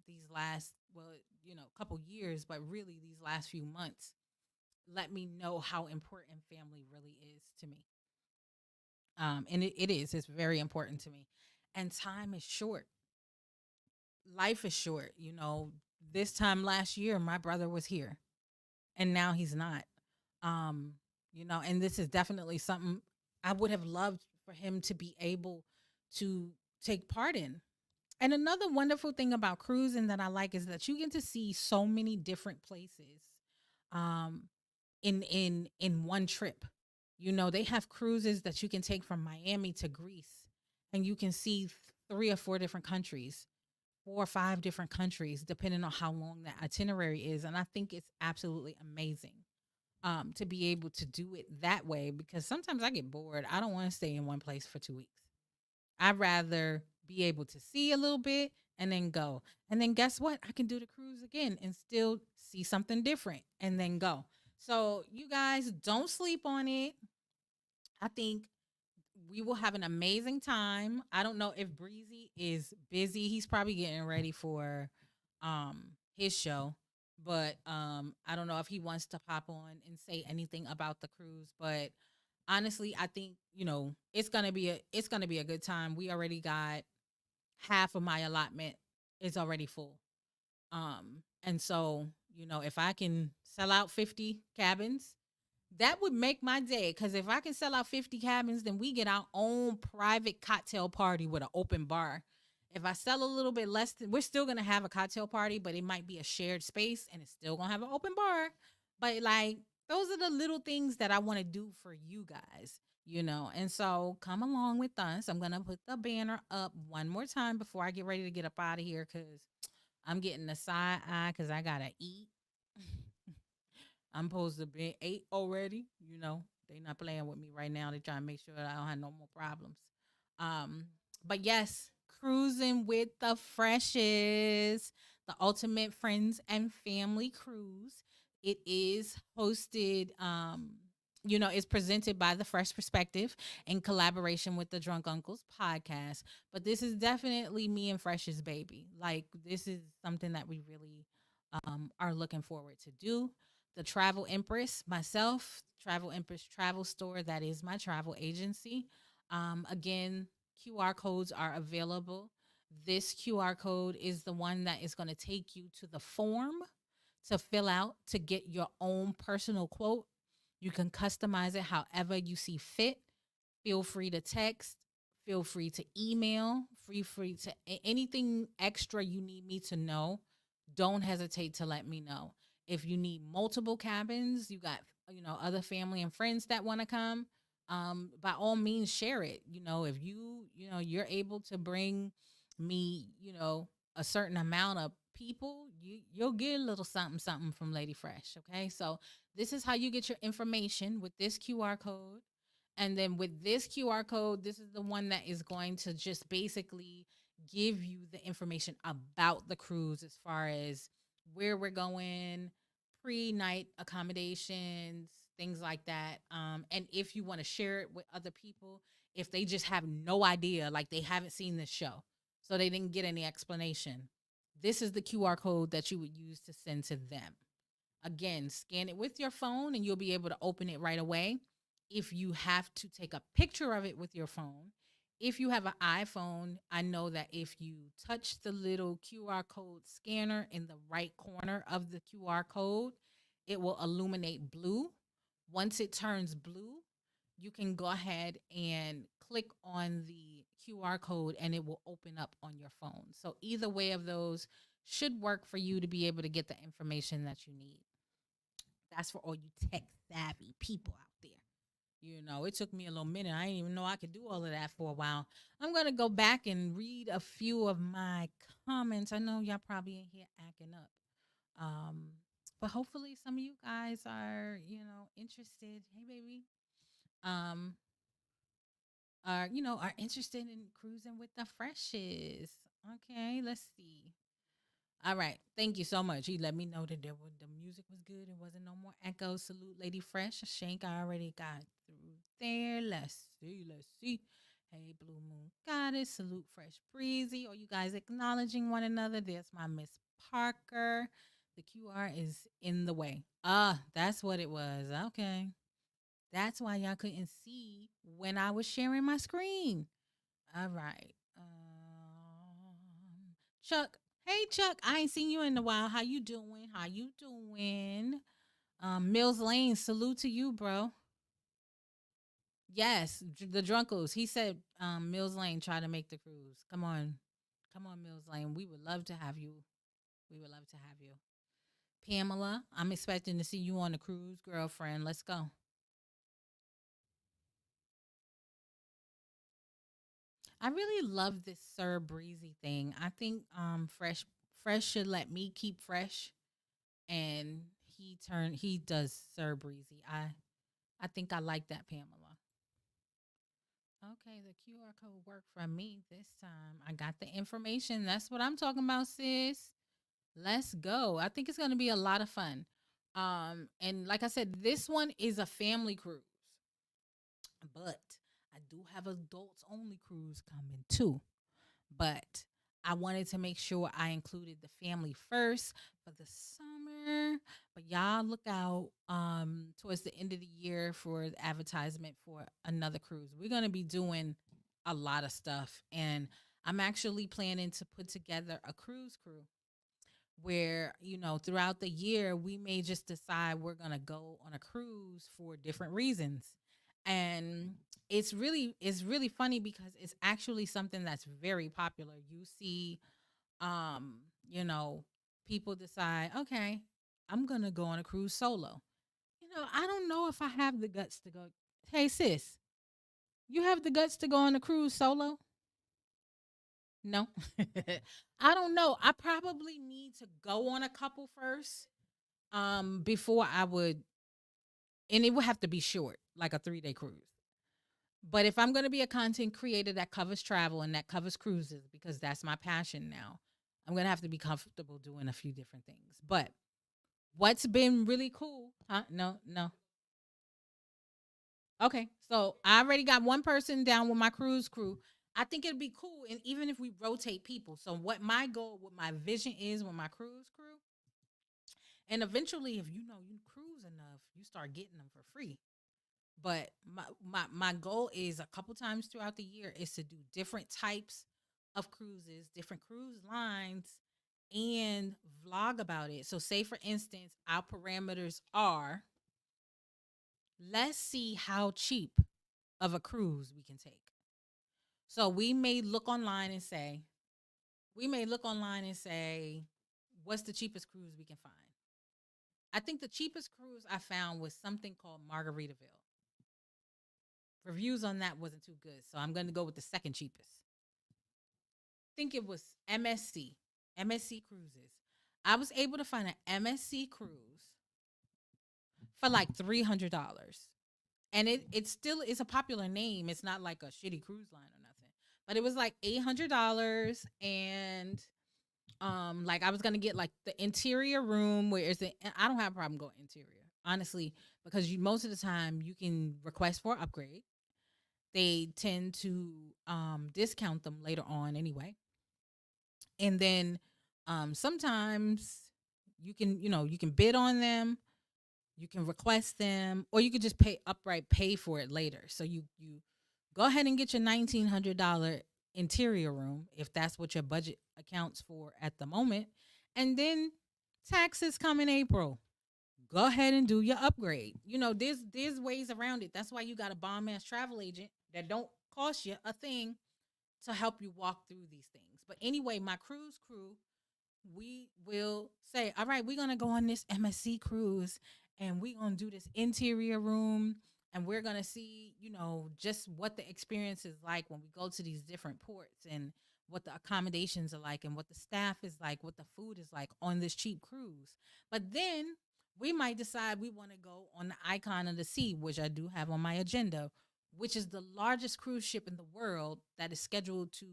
these last, well, couple years, but really these last few months, let me know how important family really is to me. And it is. It's very important to me. And time is short. Life is short. This time last year, my brother was here, and now he's not. Um, and this is definitely something I would have loved for him to be able to take part in. And another wonderful thing about cruising that I like is that you get to see so many different places um, in one trip. They have cruises that you can take from Miami to Greece, and you can see 3 or 4 different countries, 4 or 5 different countries, depending on how long that itinerary is. And I think it's absolutely amazing to be able to do it that way, because sometimes I get bored. I don't want to stay in one place for 2 weeks. I'd rather be able to see a little bit and then go. And then guess what? I can do the cruise again and still see something different and then go. So you guys don't sleep on it. I think we will have an amazing time. I don't know if Breezy is busy. He's probably getting ready for his show. But I don't know if he wants to pop on and say anything about the cruise. But honestly, I think, it's gonna be a good time. We already got half of my allotment is already full. And so, if I can sell out 50 cabins, that would make my day. Because if I can sell out 50 cabins, then we get our own private cocktail party with an open bar. If I sell a little bit less, we're still going to have a cocktail party, but it might be a shared space and it's still going to have an open bar. But like, those are the little things that I want to do for you guys. And so come along with us. I'm going to put the banner up one more time before I get ready to get up out of here, because I'm getting the side eye because I got to eat. I'm supposed to be 8 already. They not playing with me right now. They trying to make sure that I don't have no more problems. Um, but yes, cruising with the Freshes, the ultimate friends and family cruise. It is hosted It's presented by the Fresh Perspective in collaboration with the Drunk Uncles podcast. But this is definitely me and Fresh's baby. Like, this is something that we really are looking forward to do. The Travel Empress, myself, Travel Empress Travel Store, that is my travel agency. Again, QR codes are available. This QR code is the one that is going to take you to the form to fill out to get your own personal quote. You can customize it however you see fit. Feel free to text, feel free to email, free to anything extra you need me to know. Don't hesitate to let me know. If you need multiple cabins, you got other family and friends that want to come. By all means, share it. If you're able to bring me, a certain amount of people, you'll get a little something something from Lady Fresh. Okay, so this is how you get your information with this QR code. And then with this QR code, this is the one that is going to just basically give you the information about the cruise as far as where we're going, pre night accommodations, things like that. And if you want to share it with other people, if they just have no idea, like they haven't seen this show, so they didn't get any explanation, this is the QR code that you would use to send to them. Again, scan it with your phone and you'll be able to open it right away. If you have to take a picture of it with your phone, if you have an iPhone, I know that if you touch the little QR code scanner in the right corner of the QR code, it will illuminate blue. Once it turns blue, you can go ahead and click on the QR code and it will open up on your phone. So either way of those should work for you to be able to get the information that you need. That's for all you tech savvy people out there. It took me a little minute. I didn't even know I could do all of that for a while. I'm going to go back and read a few of my comments. I know y'all probably in here acting up. Um, but hopefully some of you guys are, interested. Hey, baby. Um, are interested in cruising with the freshes. Okay, let's see. All right. Thank you so much. He let me know that the music was good. It wasn't no more echo. Salute Lady Fresh. Shank I already got through there. Let's see. Let's see. Hey, Blue Moon Goddess. Salute Fresh Breezy. Are you guys acknowledging one another? There's my Miss Parker. The QR is in the way. That's what it was. Okay. That's why y'all couldn't see when I was sharing my screen. All right. Chuck. Hey Chuck, I ain't seen you in a while. How you doing? How you doing? Mills Lane, salute to you, bro. Yes, the Drunkos. He said Mills Lane try to make the cruise. Come on. Come on, Mills Lane. We would love to have you. We would love to have you. Pamela, I'm expecting to see you on the cruise, girlfriend. Let's go. I really love this Sir Breezy thing. I think Fresh should let me keep Fresh and he does Sir Breezy. I think I like that, Pamela. Okay, the QR code worked for me this time. I got the information. That's what I'm talking about, sis. Let's go. I think it's going to be a lot of fun. And like I said, this one is a family cruise, but I do have adults only cruise coming too. But I wanted to make sure I included the family first for the summer. But y'all look out towards the end of the year for the advertisement for another cruise. We're gonna be doing a lot of stuff. And I'm actually planning to put together a cruise crew where, throughout the year we may just decide we're gonna go on a cruise for different reasons. And it's really funny because it's actually something that's very popular. You see, um, you know, people decide, okay, I'm gonna go on a cruise solo. I don't know if I have the guts to go. Hey sis, you have the guts to go on a cruise solo? No. I don't know. I probably need to go on a couple first. Before I would, and it would have to be short, like a 3-day cruise. But if I'm going to be a content creator that covers travel and that covers cruises, because that's my passion now, I'm going to have to be comfortable doing a few different things. But what's been really cool, huh? No, no. Okay, so I already got one person down with my cruise crew. I think it'd be cool, and even if we rotate people. So what my goal, what my vision is with my cruise crew, and eventually, if you know you cruise enough, you start getting them for free. But my goal is a couple times throughout the year is to do different types of cruises, different cruise lines, and vlog about it. So, say for instance, our parameters are, let's see how cheap of a cruise we can take. So we may look online and say, what's the cheapest cruise we can find? I think the cheapest cruise I found was something called Margaritaville. Reviews on that wasn't too good, so I'm going to go with the second cheapest. I think it was MSC Cruises. I was able to find an MSC cruise for like $300. And it still is a popular name. It's not like a shitty cruise line or nothing. But it was like $800, and like I was gonna get like the interior room where is it. I don't have a problem going interior, honestly, because most of the time you can request for an upgrade. They tend to discount them later on anyway, and then sometimes you can bid on them, you can request them, or you could just pay for it later. So you go ahead and get your $1,900 interior room if that's what your budget accounts for at the moment, and then taxes come in April. Go ahead and do your upgrade. There's ways around it. That's why you got a bomb ass travel agent that don't cost you a thing to help you walk through these things. But anyway, my cruise crew, we will say, all right, we're going to go on this MSC cruise, and we're going to do this interior room, and we're going to see, just what the experience is like when we go to these different ports, and what the accommodations are like, and what the staff is like, what the food is like on this cheap cruise. But then we might decide we want to go on the Icon of the Sea, which I do have on my agenda, which is the largest cruise ship in the world that is scheduled to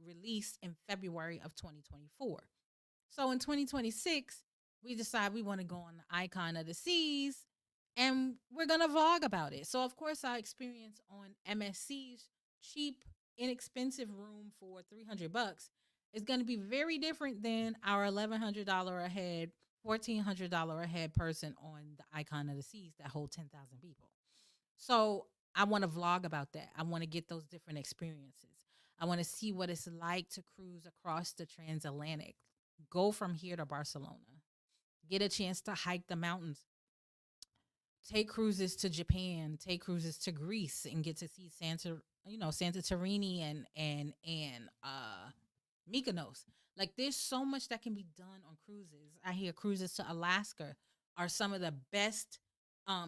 release in February of 2024. So in 2026, we decide we want to go on the Icon of the Seas, and we're going to vlog about it. So, of course, our experience on MSC's cheap, inexpensive room for $300 is going to be very different than our $1,100 a head, $1,400 a head person on the Icon of the Seas that hold 10,000 people. So, I want to vlog about that. I want to get those different experiences. I want to see what it's like to cruise across the transatlantic, go from here to Barcelona, get a chance to hike the mountains, take cruises to Japan, take cruises to Greece, and get to see Santa Terrini and Mykonos. Like, there's so much that can be done on cruises. I hear cruises to Alaska are some of the best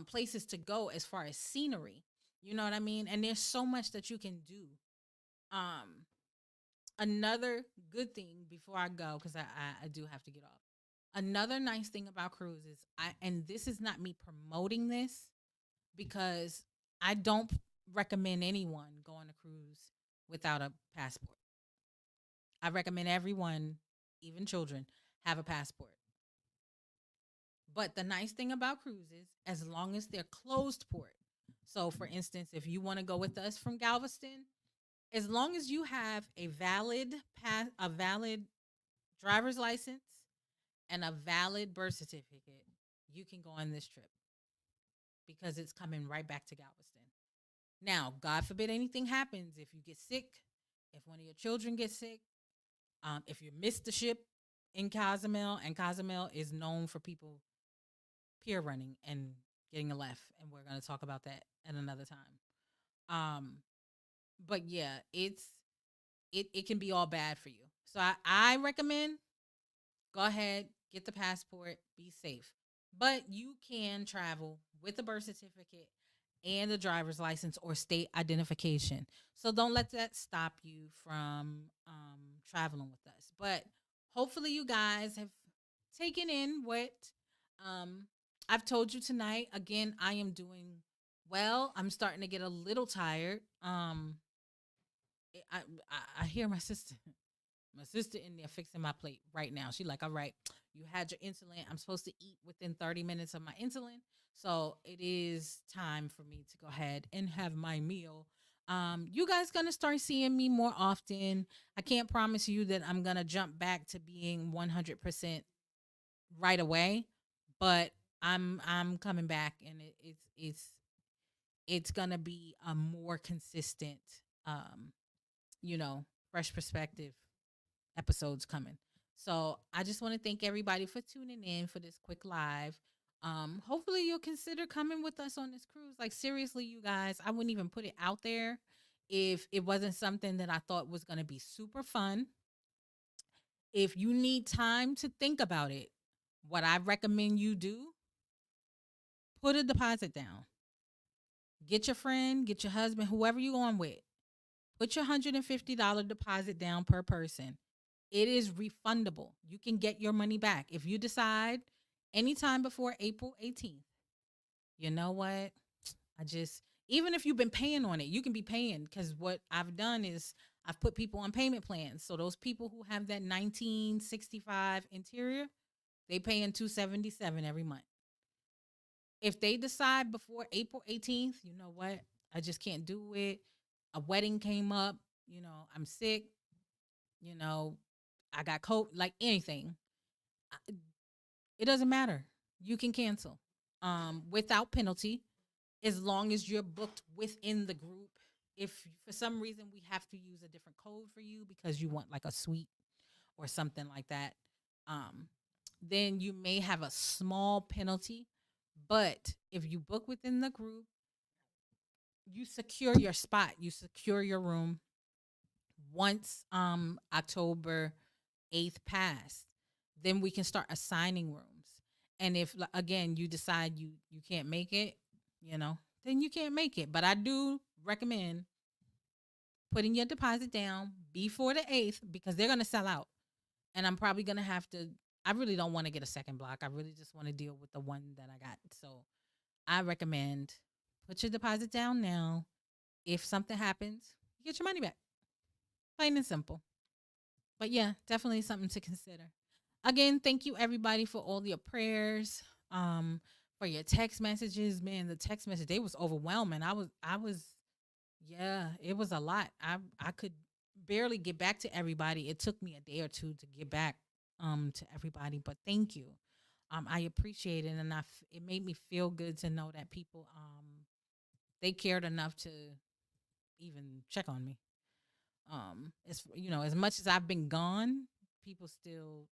places to go as far as scenery. You know what I mean? And there's so much that you can do. Another good thing before I go, because I do have to get off. Another nice thing about cruises, and this is not me promoting this, because I don't recommend anyone go on a cruise without a passport. I recommend everyone, even children, have a passport. But the nice thing about cruises, as long as they're closed port. So, for instance, if you want to go with us from Galveston, as long as you have a valid driver's license and a valid birth certificate, you can go on this trip, because it's coming right back to Galveston. Now, God forbid anything happens. If you get sick, if one of your children gets sick, if you miss the ship in Cozumel, and Cozumel is known for people pier running and getting a left, and we're going to talk about that at another time. But yeah, it can be all bad for you. So I recommend, go ahead, get the passport, be safe. But you can travel with a birth certificate and a driver's license or state identification. So don't let that stop you from traveling with us. But hopefully you guys have taken in what I've told you tonight. Again, I am doing well. I'm starting to get a little tired. I hear my sister in there fixing my plate right now. She like, all right, You had your insulin. I'm supposed to eat within 30 minutes of my insulin. So it is time for me to go ahead and have my meal. You guys gonna start seeing me more often. I can't promise you that I'm gonna jump back to being 100% right away, but I'm coming back, and it's gonna be a more consistent, um, fresh perspective episodes coming. So I just want to thank everybody for tuning in for this quick live. Hopefully you'll consider coming with us on this cruise. Like seriously, you guys, I wouldn't even put it out there if it wasn't something that I thought was going to be super fun. If you need time to think about it, what I recommend you do, put a deposit down. Get your friend, get your husband, whoever you're going with. Put your $150 deposit down per person. It is refundable. You can get your money back. If you decide anytime before April 18th, you know what? Even if you've been paying on it, you can be paying, because what I've done is I've put people on payment plans. So those people who have that 1965 interior, they pay in $277 every month. If they decide before April 18th, you know what? I just can't do it. A wedding came up, I'm sick, I got COVID, like anything. It doesn't matter. You can cancel without penalty, as long as you're booked within the group. If for some reason we have to use a different code for you because you want like a suite or something like that, then you may have a small penalty. But if you book within the group, you secure your spot, you secure your room. Once October 8th passed, then we can start assigning rooms. And if again you decide you can't make it, then you can't make it. But I do recommend putting your deposit down before the 8th, because they're going to sell out. And I'm probably going to have to, I really don't want to get a second block. I really just want to deal with the one that I got. So I recommend put your deposit down now. If something happens, you get your money back. Plain and simple. But yeah, definitely something to consider. Again, thank you everybody for all your prayers, for your text messages. Man, the text message, they was overwhelming. It was a lot. I could barely get back to everybody. It took me a day or two to get back to everybody, but thank you. I appreciate it, and it made me feel good to know that people they cared enough to even check on me. As much as I've been gone, people still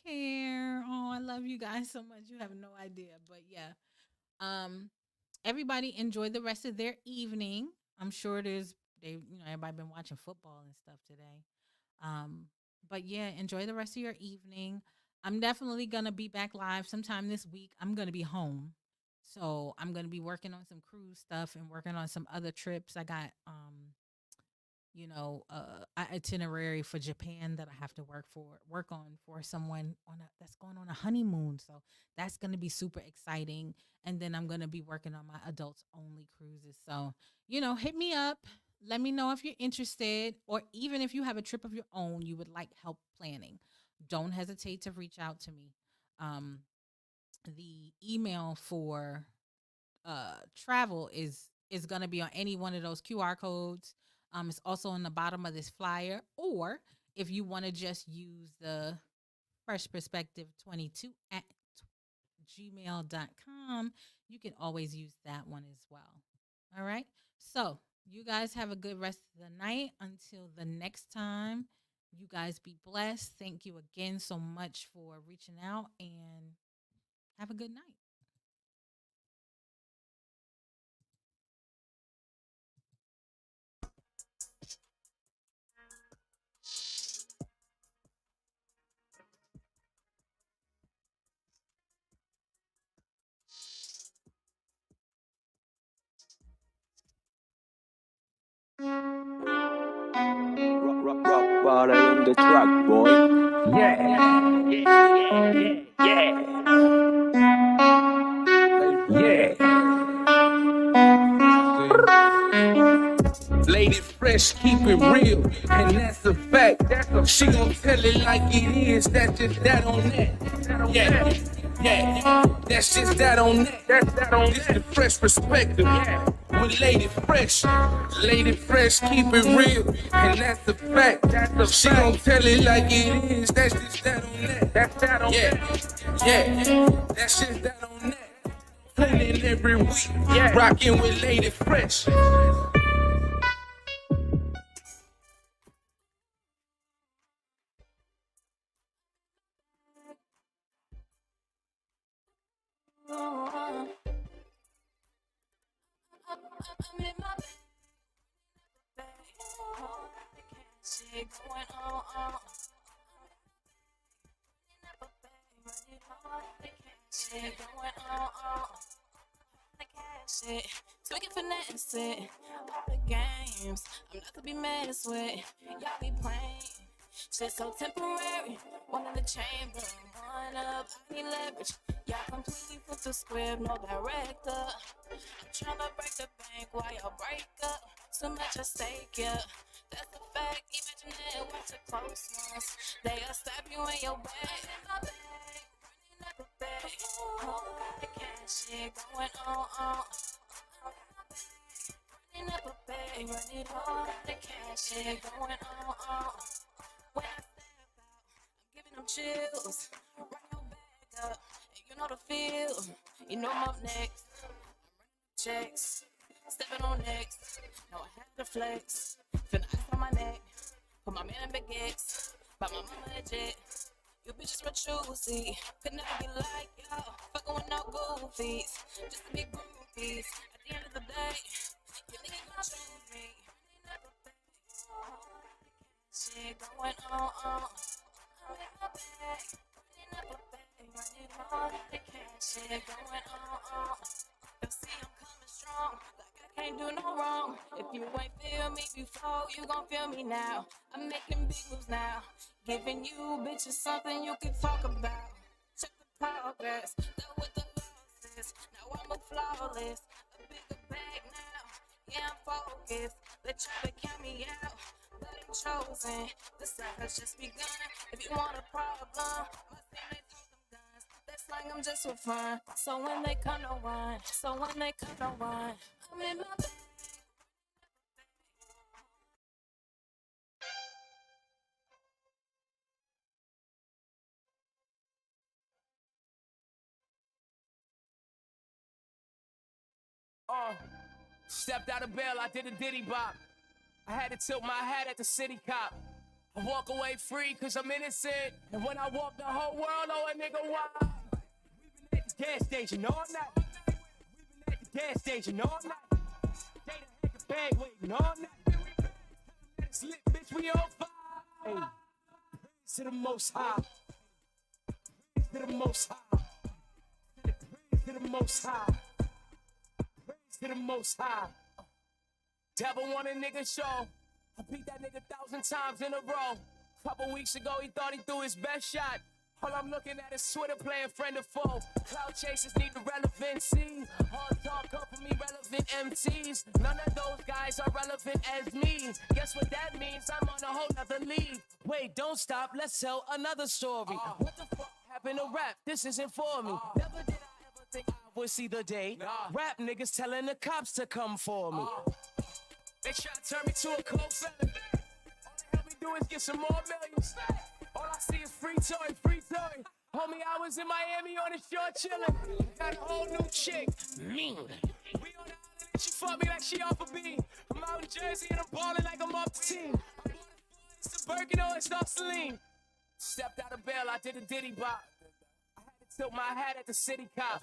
care. Oh, I love you guys so much. You have no idea. But yeah. Everybody enjoy the rest of their evening. I'm sure everybody been watching football and stuff today. But yeah, enjoy the rest of your evening. I'm definitely going to be back live sometime this week. I'm going to be home. So I'm going to be working on some cruise stuff and working on some other trips. I got, itinerary for Japan that I have to work on for someone that's going on a honeymoon. So that's going to be super exciting. And then I'm going to be working on my adults only cruises. So, hit me up. Let me know if you're interested, or even if you have a trip of your own you would like help planning. Don't hesitate to reach out to me. The email for travel is going to be on any one of those QR codes. It's also on the bottom of this flyer. Or if you want to just use the Fresh Perspective 22 at gmail.com, you can always use that one as well. All right. So you guys have a good rest of the night. Until the next time, you guys be blessed. Thank you again so much for reaching out, and have a good night. Rock bottle on the track, boy. Yeah. Ladies fresh, keep it real, and that's a fact. She gon' tell it like it is, that's just that on that. Yeah, that's just that on that. This the fresh perspective. With Lady Fresh. Lady Fresh, keep it real, and that's the fact. She gon' tell it like it is, that's just that on that. Yeah, that's just that on that. Tuning every week, rocking with Lady Fresh. I'm in my bag. Shit going on. Shit going on. The cash shit, tweaking finesse it. All the games, I'm not to be messed with. Y'all be playing. Shit so temporary. One in the chamber, one up. I need leverage. Y'all completely flip the script, no director. I'm tryna break the bank while y'all break up. Too much at stake, yeah. That's a fact. Imagine it, watch the close ones. They'll stab you in your back. In my bag, running up a bag. The cash shit going on. Running up a bag, running on. The cash shit going on. When I step out, I'm giving them chills. Run your bag up, and you know the feel. You know I'm up next. I'm running checks, stepping on next. No, I have to flex. Finna ice on my neck. Put my man in baguettes. Buy my mama a jet. You bitches were choosy. Could never be like y'all. Fucking with no goofies. Just to be groupies. At the end of the day, you niggas gon' choose me. Shit going on. I'm in my bag. Running up a bag. Running on. The cash shit going on. You see I'm coming strong. Like I can't do no wrong. If you ain't feel me before, you gon' feel me now. I'm making big moves now. Giving you bitches something you can talk about. Check the progress. Dealt with the losses. Now I'm a flawless. A bigger bag now. Yeah, I'm focused. They try to count me out, but I'm chosen. The side has just begun. If you want a problem, my team they took them guns. They slang them just for fun. So when they come, no one. I'm in my bag. Stepped out of bail, I did a diddy bop. I had to tilt my hat at the city cop. I walk away free cause I'm innocent. And when I walk the whole world, oh a nigga wild. We been at the gas station all night. We been at the gas station all night. They done had the bag waiting all night. It's lit, bitch, we on fire. Hey, praise to the most high. Praise to the most high. Praise to the most high. To the most high. Devil want a nigga show. I beat that nigga 1,000 times in a row. Couple weeks ago, he thought he threw his best shot. All I'm looking at is Twitter playing friend or foe. Cloud chasers need the relevancy. Hard talk come from me, relevant MCs. None of those guys are relevant as me. Guess what that means? I'm on a whole nother league. Wait, don't stop, let's tell another story. What the fuck happened to rap? This isn't for me. Never did I ever think I would see the day. Rap niggas telling the cops to come for me. They try to turn me to a cold felon. All they help me do is get some more millions. All I see is free toy, free toy. Homie, I was in Miami on the shore chillin'. Got a whole new chick, mean. We on the island and she fuck me like she off a beam. I'm out in Jersey and I'm ballin' like I'm off the team. It's a Birkin or it's not Celine. Stepped out of bail, I did a diddy bop. I had to tilt my hat at the city cop.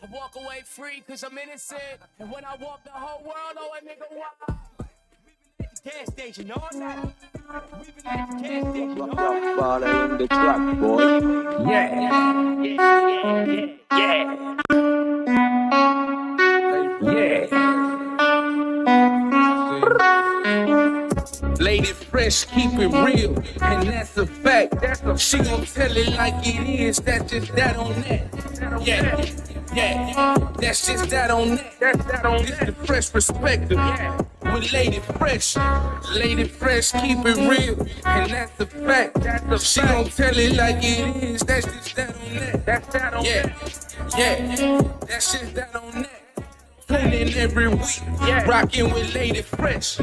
I walk away free cause I'm innocent. And when I walk the whole world, oh a nigga wild. We been at the gas station all night. We been at the gas station all night. Rock on the track, boy. Lady Fresh, keep it real, and that's a fact. She gon' tell it like it is, that's just that on that. Yeah, that's just that on that. This the fresh perspective. with Lady Fresh. Lady Fresh, keep it real, and that's the fact. She don't tell it like it is, that's just that on that. That's that on that. Yeah, that's just that on that. Tuning every week, rocking with Lady Fresh.